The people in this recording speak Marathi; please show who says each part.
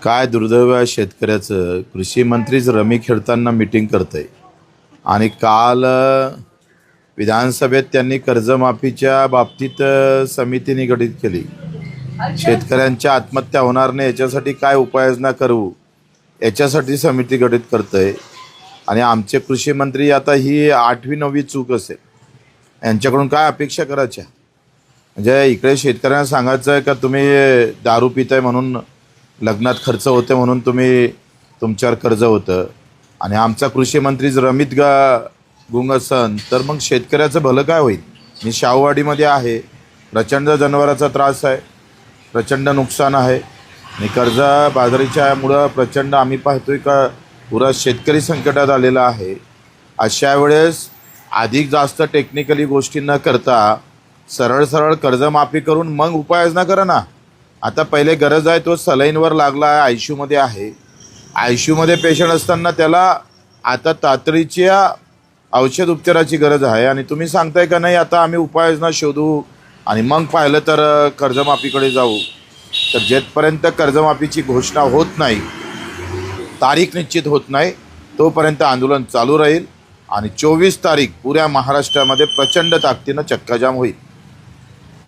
Speaker 1: काय दुर्दैव आहे शेतकऱ्याचं. कृषी मंत्रीच रमी खेळताना मीटिंग करतंय आणि काल विधानसभेत त्यांनी कर्जमाफीच्या बाबतीत समिती निगडित केली. शेतकऱ्यांच्या आत्महत्या होणार नाही याच्यासाठी काय उपाययोजना करू याच्यासाठी समिती गठीत करतंय. आणि आमचे कृषी मंत्री आता ही 8वी 9वी चूक असेल. यांच्याकडून काय अपेक्षा करायच्या? म्हणजे इकडे शेतकऱ्यांना सांगायचं आहे का तुम्ही दारू पिताय म्हणून लग्नात खर्च होते म्हणून तुमच्यावर कर्ज होतं, आणि आमचा कृषी मंत्री जर रमीत गुंग असन तर मग शेतकऱ्याचं भलं काय होईल? मी शाहूवाडीमध्ये आहे, प्रचंड जनावरांचा त्रास आहे, प्रचंड नुकसान आहे आणि बाजारीच्यामुळं प्रचंड आम्ही पाहतोय का पुरा शेतकरी संकटात आलेला आहे. अशा वेळेस अधिक जास्त टेक्निकली गोष्टी न करता सरळ सरळ कर्जमाफी करून मग उपाययोजना करा ना. आता पहिले गरज आहे तो सलाईनवर लागला आहे, आयसीयूमध्ये आहे. आयसीयूमध्ये पेशंट असताना त्याला आता तातडीच्या औषध उपचाराची गरज आहे आणि तुम्ही सांगताय का नाही आता आम्ही उपाययोजना शोधू आणि मग पाहिलं तर कर्जमाफीकडे जाऊ. तर जेथपर्यंत कर्जमाफीची घोषणा होत नाही, तारीख निश्चित होत नाही, तोपर्यंत आंदोलन चालू राहील आणि 24 तारीख पुऱ्या महाराष्ट्रामध्ये प्रचंड ताकदीनं चक्काजाम होईल.